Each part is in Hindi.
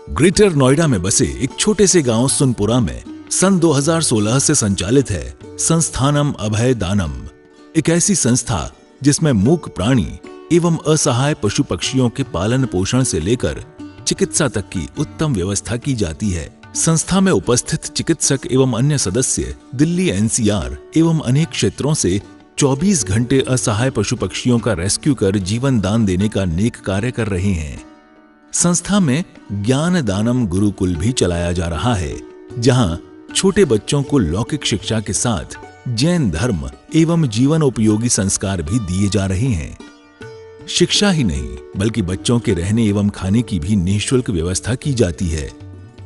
ग्रेटर नोएडा में बसे एक छोटे से गांव सुनपुरा में सन 2016 से संचालित है संस्थानम अभय दानम, एक ऐसी संस्था जिसमें मूक प्राणी एवं असहाय पशु पक्षियों के पालन पोषण से लेकर चिकित्सा तक की उत्तम व्यवस्था की जाती है। संस्था में उपस्थित चिकित्सक एवं अन्य सदस्य दिल्ली एनसीआर एवं अनेक क्षेत्रों से 24 घंटे असहाय पशु पक्षियों का रेस्क्यू कर जीवन दान देने का नेक कार्य कर रहे हैं। संस्था में ज्ञान दानम गुरुकुल भी चलाया जा रहा है, जहां छोटे बच्चों को लौकिक शिक्षा के साथ जैन धर्म एवं जीवन उपयोगी संस्कार भी दिए जा रहे हैं। शिक्षा ही नहीं बल्कि बच्चों के रहने एवं खाने की भी निःशुल्क व्यवस्था की जाती है।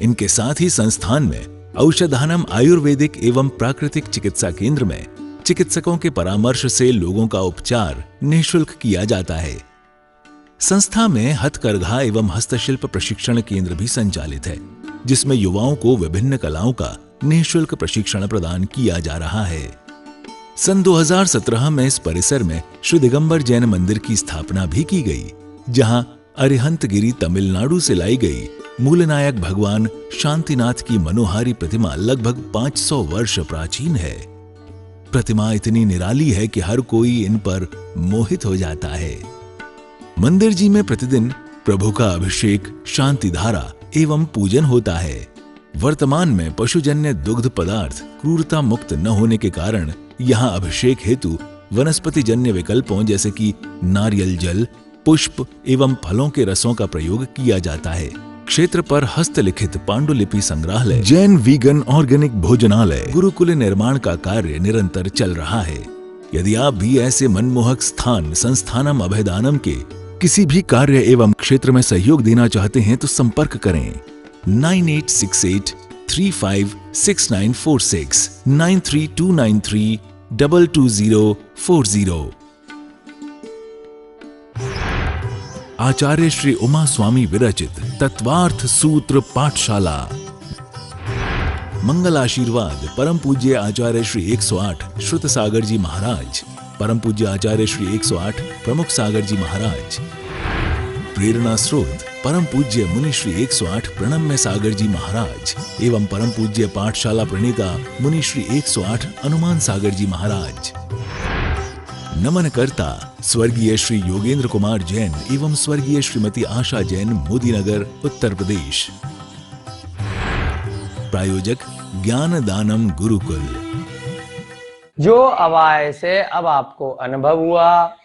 इनके साथ ही संस्थान में औषधानम आयुर्वेदिक एवं प्राकृतिक चिकित्सा केंद्र में चिकित्सकों के परामर्श से लोगों का उपचार निःशुल्क किया जाता है। संस्था में हथकरघा एवं हस्तशिल्प प्रशिक्षण केंद्र भी संचालित है, जिसमें युवाओं को विभिन्न कलाओं का निःशुल्क प्रशिक्षण प्रदान किया जा रहा है। सन 2017 में इस परिसर में श्री दिगंबर जैन मंदिर की स्थापना भी की गई, जहां अरिहंतगिरी तमिलनाडु से लाई गई मूलनायक भगवान शांतिनाथ की मनोहारी प्रतिमा लगभग 500 वर्ष प्राचीन है। प्रतिमा इतनी निराली है कि हर कोई इन पर मोहित हो जाता है। मंदिर जी में प्रतिदिन प्रभु का अभिषेक, शांति धारा एवं पूजन होता है। वर्तमान में पशुजन्य दुग्ध पदार्थ क्रूरता मुक्त न होने के कारण यहाँ अभिषेक हेतु वनस्पति जन्य विकल्पों जैसे कि नारियल जल, पुष्प एवं फलों के रसों का प्रयोग किया जाता है। क्षेत्र पर हस्तलिखित पांडुलिपि संग्रहालय, जैन वीगन ऑर्गेनिक भोजनालय, गुरुकुल निर्माण का कार्य निरंतर चल रहा है। यदि आप भी ऐसे मनमोहक स्थान संस्थानम अभयदानम के किसी भी कार्य एवं क्षेत्र में सहयोग देना चाहते हैं तो संपर्क करें 9868356946 9329322040। आचार्य श्री उमा स्वामी विरचित तत्वार्थ सूत्र पाठशाला। मंगल आशीर्वाद परम पूज्य आचार्य श्री 108 श्रुत सागर जी महाराज, परम पूज्य आचार्य श्री 108 प्रमुख सागर जी महाराज। प्रेरणा स्रोत परम पूज्य मुनि श्री 108 प्रणम्य सागर जी महाराज एवं परम पूज्य पाठशाला प्रणेता मुनि श्री 108 हनुमान सागर जी महाराज। नमन करता स्वर्गीय श्री योगेंद्र कुमार जैन एवं स्वर्गीय श्रीमती आशा जैन, मोदीनगर, उत्तर प्रदेश। प्रायोजक ज्ञान दानम गुरुकुल। जो अवाय से अब आपको अनुभव हुआ,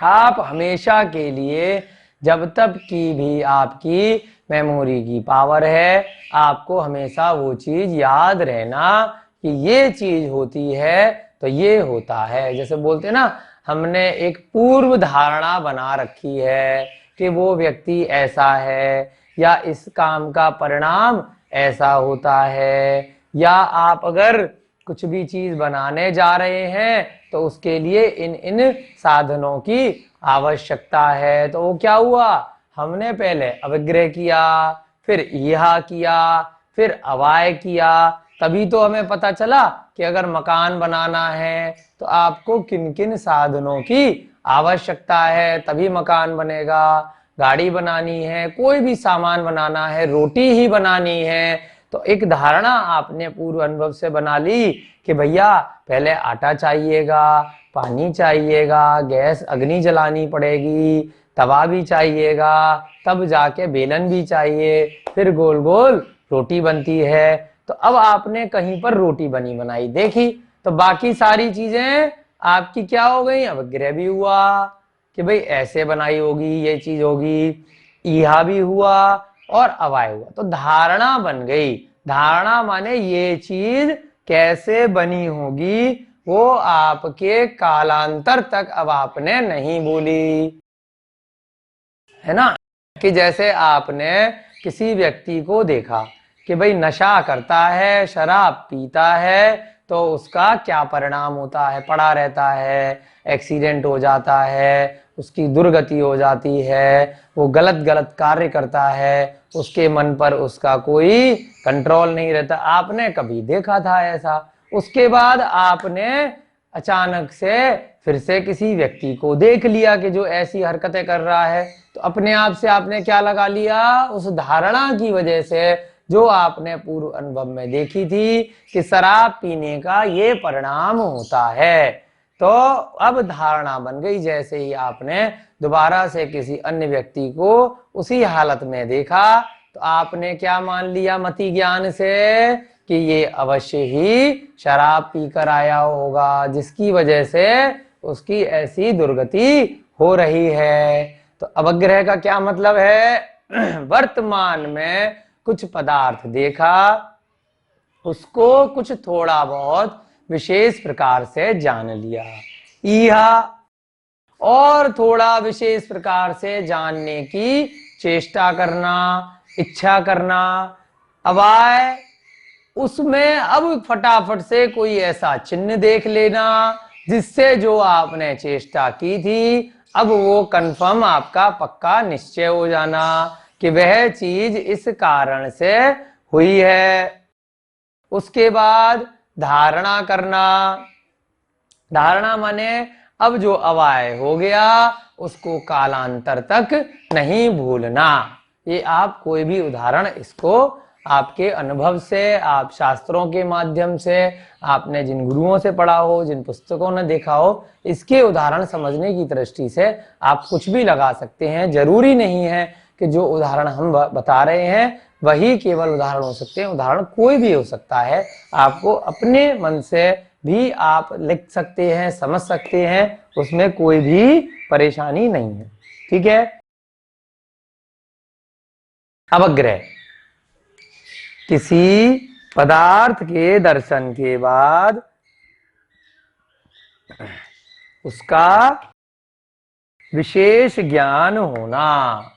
आप हमेशा के लिए, जब तक की भी आपकी मेमोरी की पावर है, आपको हमेशा वो चीज याद रहना कि ये चीज होती है तो ये होता है। जैसे बोलते हैं ना, हमने एक पूर्व धारणा बना रखी है कि वो व्यक्ति ऐसा है या इस काम का परिणाम ऐसा होता है, या आप अगर कुछ भी चीज बनाने जा रहे हैं तो उसके लिए इन इन साधनों की आवश्यकता है। तो वो क्या हुआ, हमने पहले अविग्रह किया, फिर यह किया, फिर अवाय किया, तभी तो हमें पता चला कि अगर मकान बनाना है तो आपको किन किन साधनों की आवश्यकता है, तभी मकान बनेगा। गाड़ी बनानी है, कोई भी सामान बनाना है, रोटी ही बनानी है, तो एक धारणा आपने पूर्व अनुभव से बना ली कि भैया पहले आटा चाहिएगा, पानी चाहिएगा, गैस अग्नि जलानी पड़ेगी, तवा भी चाहिएगा, तब जाके बेलन भी चाहिए, फिर गोल गोल रोटी बनती है। तो अब आपने कहीं पर रोटी बनी बनाई देखी, तो बाकी सारी चीजें आपकी क्या हो गई, अवग्रह भी हुआ कि भाई ऐसे बनाई होगी, ये चीज होगी, यह भी हुआ और अवाय हुआ, तो धारणा बन गई। धारणा माने ये चीज कैसे बनी होगी वो आपके कालांतर तक अब आपने नहीं बोली, है ना। कि जैसे आपने किसी व्यक्ति को देखा कि भाई नशा करता है, शराब पीता है, तो उसका क्या परिणाम होता है, पड़ा रहता है, एक्सीडेंट हो जाता है, उसकी दुर्गति हो जाती है, वो गलत गलत कार्य करता है, उसके मन पर उसका कोई कंट्रोल नहीं रहता। आपने कभी देखा था ऐसा? उसके बाद आपने अचानक से फिर से किसी व्यक्ति को देख लिया कि जो ऐसी हरकतें कर रहा है, तो अपने आप से आपने क्या लगा लिया, उस धारणा की वजह से जो आपने पूर्व अनुभव में देखी थी कि शराब पीने का ये परिणाम होता है, तो अब धारणा बन गई। जैसे ही आपने दोबारा से किसी अन्य व्यक्ति को उसी हालत में देखा, तो आपने क्या मान लिया मति ज्ञान से कि ये अवश्य ही शराब पीकर आया होगा, जिसकी वजह से उसकी ऐसी दुर्गति हो रही है। तो अवग्रह का क्या मतलब है, वर्तमान में कुछ पदार्थ देखा, उसको कुछ थोड़ा बहुत विशेष प्रकार से जान लिया, यह और थोड़ा विशेष प्रकार से जानने की चेष्टा करना, इच्छा करना। अब आए उसमें अब फटाफट से कोई ऐसा चिन्ह देख लेना जिससे जो आपने चेष्टा की थी, अब वो कंफर्म आपका पक्का निश्चय हो जाना कि वह चीज इस कारण से हुई है। उसके बाद धारणा करना। धारणा माने अब जो अवाय हो गया उसको कालांतर तक नहीं भूलना। ये आप कोई भी उदाहरण इसको आपके अनुभव से, आप शास्त्रों के माध्यम से, आपने जिन गुरुओं से पढ़ा हो, जिन पुस्तकों ने देखा हो, इसके उदाहरण समझने की दृष्टि से आप कुछ भी लगा सकते हैं। जरूरी नहीं है कि जो उदाहरण हम बता रहे हैं वही केवल उदाहरण हो सकते हैं, उदाहरण कोई भी हो सकता है। आपको अपने मन से भी आप लिख सकते हैं, समझ सकते हैं, उसमें कोई भी परेशानी नहीं है। ठीक है। अवग्रह, किसी पदार्थ के दर्शन के बाद उसका विशेष ज्ञान होना।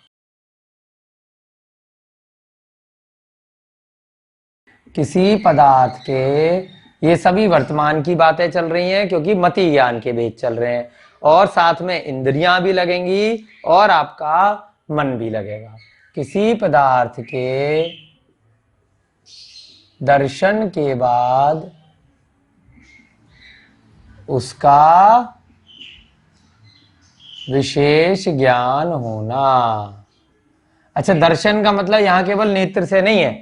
किसी पदार्थ के, ये सभी वर्तमान की बातें चल रही हैं क्योंकि मति ज्ञान के भेद चल रहे हैं, और साथ में इंद्रियां भी लगेंगी और आपका मन भी लगेगा। किसी पदार्थ के दर्शन के बाद उसका विशेष ज्ञान होना। अच्छा, दर्शन का मतलब यहां केवल नेत्र से नहीं है,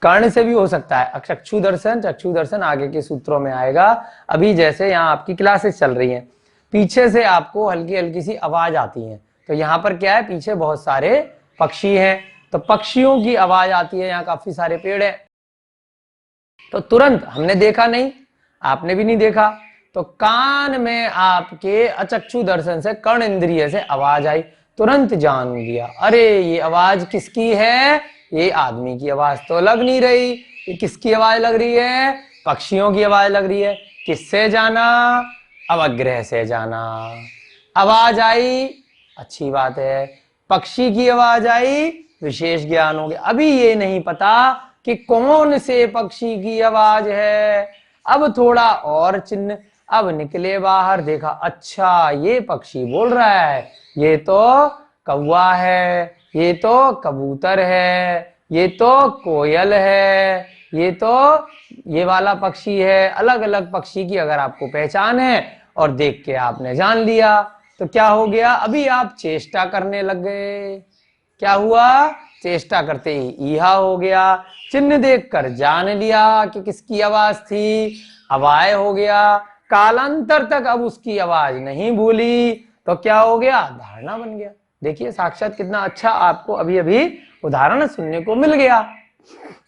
कर्ण से भी हो सकता है। चक्षु दर्शन, चक्षु दर्शन आगे के सूत्रों में आएगा। अभी जैसे यहाँ आपकी क्लासेस चल रही हैं, पीछे से आपको हल्की हल्की सी आवाज आती है, तो यहाँ पर क्या है, पीछे बहुत सारे पक्षी हैं, तो पक्षियों की आवाज आती है, यहाँ काफी सारे पेड़ हैं, तो तुरंत हमने देखा नहीं, आपने भी नहीं देखा, तो कान में आपके अचक्षु दर्शन से, कर्ण इंद्रिय से आवाज आई, तुरंत जान लिया, अरे ये आवाज किसकी है, ये आदमी की आवाज तो लग नहीं रही, ये किसकी आवाज लग रही है, पक्षियों की आवाज लग रही है। किससे जाना, अवग्रह से जाना। आवाज आई, अच्छी बात है, पक्षी की आवाज आई, विशेष ज्ञान हो गया। अभी ये नहीं पता कि कौन से पक्षी की आवाज है, अब थोड़ा और चिन्ह, अब निकले बाहर, देखा अच्छा ये पक्षी बोल रहा है, ये तो कौवा है, ये तो कबूतर है, ये तो कोयल है, ये तो ये वाला पक्षी है। अलग अलग पक्षी की अगर आपको पहचान है और देख के आपने जान लिया, तो क्या हो गया, अभी आप चेष्टा करने लग गए। क्या हुआ, चेष्टा करते ही ईहा हो गया, चिन्ह देखकर जान लिया कि किसकी आवाज थी, अवाय हो गया, कालांतर तक अब उसकी आवाज नहीं भूली, तो क्या हो गया, धारणा बन गया। देखिए साक्षात कितना अच्छा आपको अभी अभी उदाहरण सुनने को मिल गया।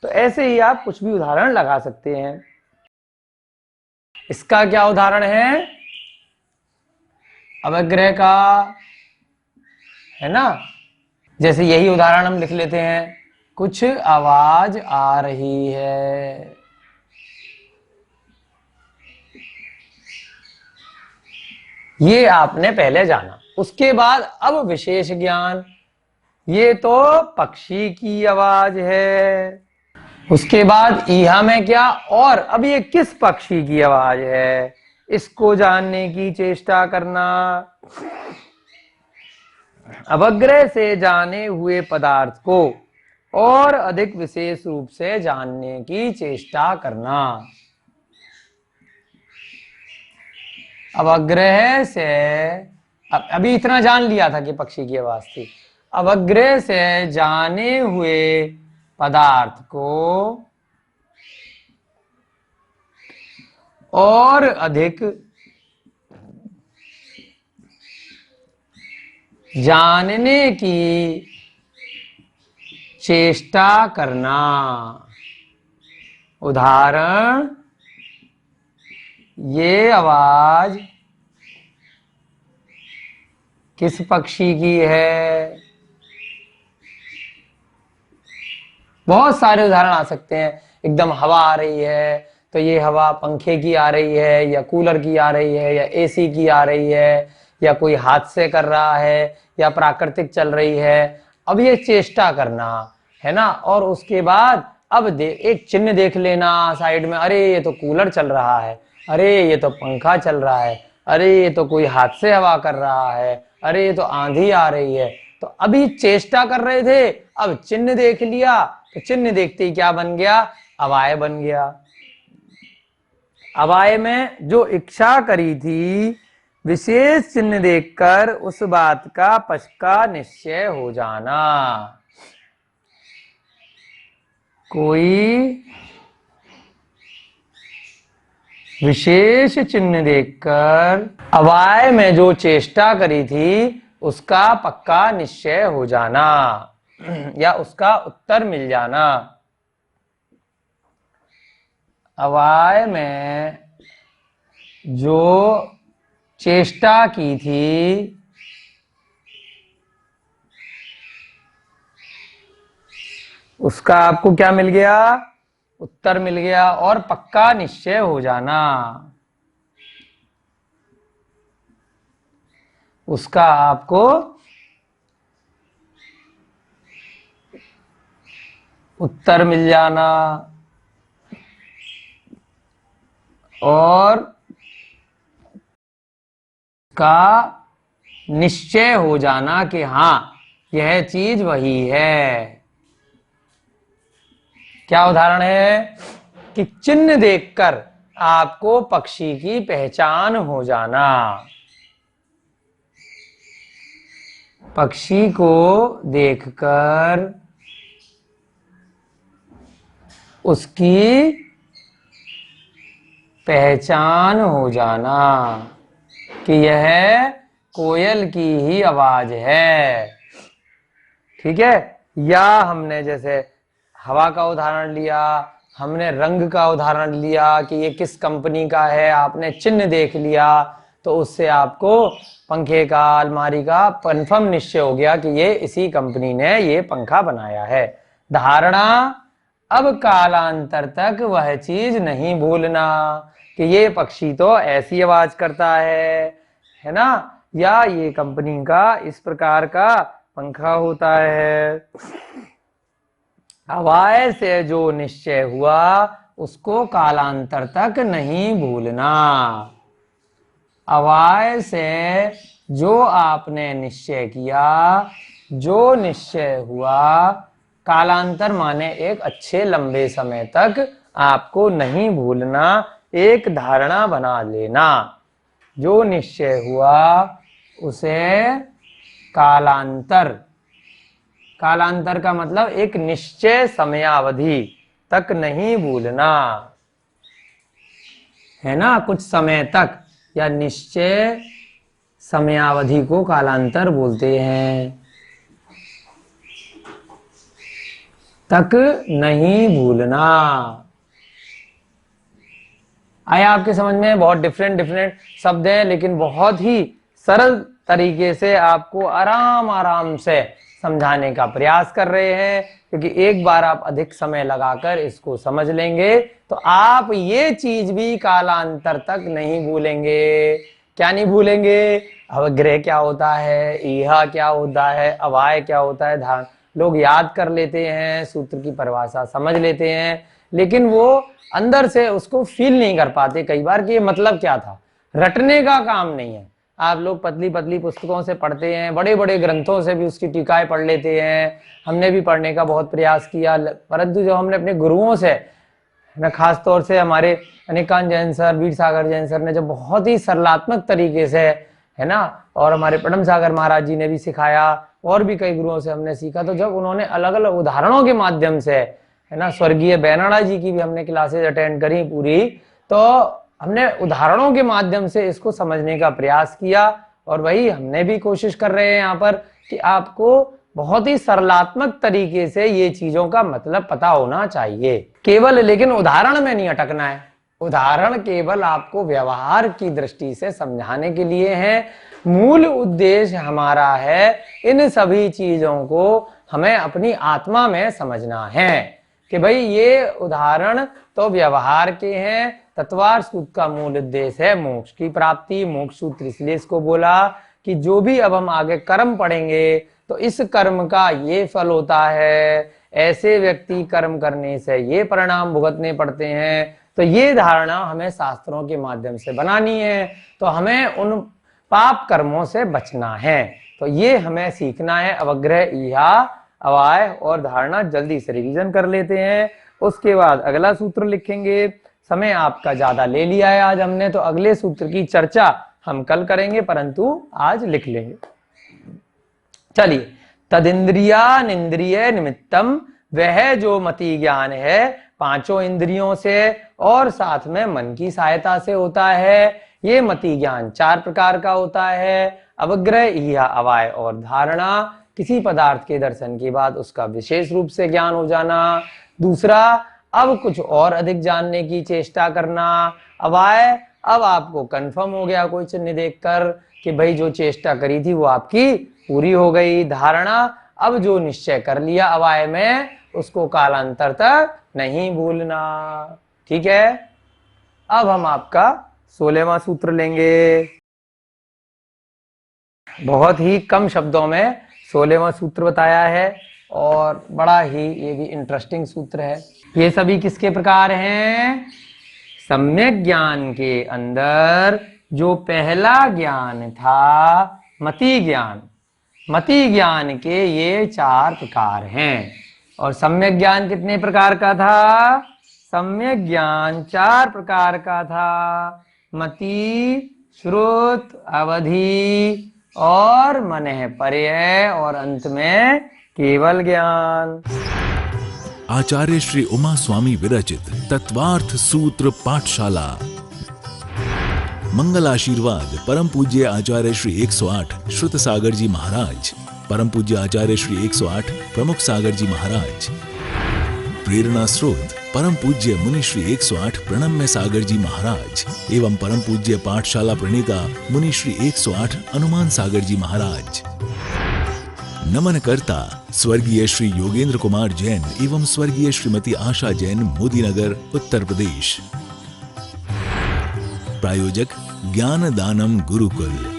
तो ऐसे ही आप कुछ भी उदाहरण लगा सकते हैं। इसका क्या उदाहरण है, अवग्रह का, है ना। जैसे यही उदाहरण हम लिख लेते हैं, कुछ आवाज आ रही है, ये आपने पहले जाना। उसके बाद अब विशेष ज्ञान, ये तो पक्षी की आवाज है। उसके बाद ईहा में क्या, और अब ये किस पक्षी की आवाज है, इसको जानने की चेष्टा करना। अवग्रह से जाने हुए पदार्थ को और अधिक विशेष रूप से जानने की चेष्टा करना। अवग्रह से, अभी इतना जान लिया था कि पक्षी की आवाज थी। अवग्रह से जाने हुए पदार्थ को और अधिक जानने की चेष्टा करना। उदाहरण, ये आवाज किस पक्षी की है? बहुत सारे उदाहरण आ सकते हैं। एकदम हवा आ रही है तो ये हवा पंखे की आ रही है या कूलर की आ रही है या एसी की आ रही है या कोई हादसे कर रहा है या प्राकृतिक चल रही है। अब ये चेष्टा करना है ना। और उसके बाद अब एक चिन्ह देख लेना साइड में, अरे ये तो कूलर चल रहा है, अरे ये तो पंखा चल रहा है, अरे ये तो कोई हाथ से हवा कर रहा है, अरे ये तो आंधी आ रही है। तो अभी चेष्टा कर रहे थे, अब चिन्ह देख लिया तो चिन्ह देखते ही क्या बन गया? अवाय बन गया। अवाय में जो इच्छा करी थी, विशेष चिन्ह देखकर उस बात का पक्का निश्चय हो जाना। कोई विशेष चिन्ह देखकर अवाय में जो चेष्टा करी थी उसका पक्का निश्चय हो जाना या उसका उत्तर मिल जाना। अवाय में जो चेष्टा की थी उसका आपको क्या मिल गया? उत्तर मिल गया और पक्का निश्चय हो जाना। उसका आपको उत्तर मिल जाना और का निश्चय हो जाना कि हाँ यह चीज वही है। क्या उदाहरण है? कि चिन्ह देखकर आपको पक्षी की पहचान हो जाना। पक्षी को देखकर उसकी पहचान हो जाना कि यह कोयल की ही आवाज है। ठीक है। या हमने जैसे हवा का उदाहरण लिया, हमने रंग का उदाहरण लिया कि ये किस कंपनी का है, आपने चिन्ह देख लिया तो उससे आपको पंखे का, अलमारी का कंफर्म निश्चय हो गया कि ये इसी कंपनी ने ये पंखा बनाया है। धारणा, अब कालांतर तक वह चीज नहीं भूलना कि ये पक्षी तो ऐसी आवाज करता है ना, या ये कंपनी का इस प्रकार का पंखा होता है। अवाय से जो निश्चय हुआ उसको कालांतर तक नहीं भूलना। अवाय से जो आपने निश्चय किया, जो निश्चय हुआ, कालांतर माने एक अच्छे लंबे समय तक आपको नहीं भूलना, एक धारणा बना लेना। जो निश्चय हुआ उसे कालांतर, कालांतर का मतलब एक निश्चय समयावधि तक नहीं भूलना, है ना। कुछ समय तक या निश्चय समयावधि को कालांतर बोलते हैं। तक नहीं भूलना। आया आपके समझ में? बहुत डिफरेंट शब्द हैं लेकिन बहुत ही सरल तरीके से आपको आराम आराम से समझाने का प्रयास कर रहे हैं, क्योंकि एक बार आप अधिक समय लगाकर इसको समझ लेंगे तो आप ये चीज भी कालांतर तक नहीं भूलेंगे। क्या नहीं भूलेंगे? अवग्रह क्या होता है, ईहा क्या होता है, अवाय क्या होता है। धान लोग याद कर लेते हैं, सूत्र की परिभाषा समझ लेते हैं, लेकिन वो अंदर से उसको फील नहीं कर पाते कई बार कि ये मतलब क्या था। रटने का काम नहीं है। आप लोग पतली पतली पुस्तकों से पढ़ते हैं, बड़े बड़े ग्रंथों से भी उसकी टीकाएं पढ़ लेते हैं। हमने भी पढ़ने का बहुत प्रयास किया, परंतु जब हमने अपने गुरुओं से है ना। खास तौर से हमारे अनिकांत जैन सर, वीर सागर जैन सर ने जो बहुत ही सरलात्मक तरीके से, है ना, और हमारे पडम सागर महाराज जी ने भी सिखाया, और भी कई गुरुओं से हमने सीखा। तो जब उन्होंने अलग अलग उदाहरणों के माध्यम से, है ना, स्वर्गीय बैनाड़ा जी की भी हमने क्लासेज अटेंड करी पूरी, तो हमने उदाहरणों के माध्यम से इसको समझने का प्रयास किया। और वही हमने भी कोशिश कर रहे हैं यहाँ पर कि आपको बहुत ही सरलात्मक तरीके से ये चीजों का मतलब पता होना चाहिए। केवल लेकिन उदाहरण में नहीं अटकना है। उदाहरण केवल आपको व्यवहार की दृष्टि से समझाने के लिए है। मूल उद्देश्य हमारा है इन सभी चीजों को हमें अपनी आत्मा में समझना है कि भाई ये उदाहरण तो व्यवहार के हैं। तत्वार सूत्र का मूल उद्देश्य है मोक्ष की प्राप्ति। मोक्ष सूत्र इसलिए इसको बोला कि जो भी अब हम आगे कर्म पढ़ेंगे तो इस कर्म का ये फल होता है, ऐसे व्यक्ति कर्म करने से ये परिणाम भुगतने पड़ते हैं। तो ये धारणा हमें शास्त्रों के माध्यम से बनानी है। तो हमें उन पाप कर्मों से बचना है। तो ये हमें सीखना है। अवग्रह, ईहा, अवाय और धारणा। जल्दी से रिवीजन कर लेते हैं, उसके बाद अगला सूत्र लिखेंगे। समय आपका ज्यादा ले लिया है आज हमने, तो अगले सूत्र की चर्चा हम कल करेंगे, परंतु आज लिख लेंगे। चलिए, तदिंद्रिया निंद्रिय निमित्तम, वह जो मति ज्ञान है पांचों इंद्रियों से और साथ में मन की सहायता से होता है। ये मति ज्ञान 4 प्रकार का होता है। अवग्रह, ईहा, अवाय और धारणा। किसी पदार्थ के दर्शन के बाद उसका विशेष रूप से ज्ञान हो जाना। दूसरा, अब कुछ और अधिक जानने की चेष्टा करना। अवाय, अब आपको कंफर्म हो गया कोई चिन्ह देखकर कि भाई जो चेष्टा करी थी वो आपकी पूरी हो गई। धारणा, अब जो निश्चय कर लिया अवाय में उसको कालांतर तक नहीं भूलना। ठीक है, अब हम आपका 16वां सूत्र लेंगे। बहुत ही कम शब्दों में 16वां सूत्र बताया है और बड़ा ही ये भी इंटरेस्टिंग सूत्र है। ये सभी किसके प्रकार हैं? सम्यक ज्ञान के अंदर जो पहला ज्ञान था मति ज्ञान, मति ज्ञान के ये 4 प्रकार हैं। और सम्यक ज्ञान कितने प्रकार का था? सम्यक ज्ञान 4 प्रकार का था। मति, श्रुत, अवधि और मनः पर्यय और अंत में केवल ज्ञान। आचार्य श्री उमा स्वामी विरचित तत्वार्थ सूत्र पाठशाला। मंगल आशीर्वाद परम पूज्य आचार्य श्री 108 श्रुत सागर जी महाराज, परम पूज्य आचार्य श्री 108 प्रमुख सागर जी महाराज। प्रेरणा स्रोत परम पूज्य मुनि श्री 108 प्रणम्य सागर जी महाराज एवं परम पूज्य पाठशाला प्रणेता मुनि श्री 108 हनुमान सागर जी महाराज। नमन करता स्वर्गीय श्री योगेंद्र कुमार जैन एवं स्वर्गीय श्रीमती आशा जैन, मोदीनगर, उत्तर प्रदेश। प्रायोजक ज्ञान दानम गुरुकुल।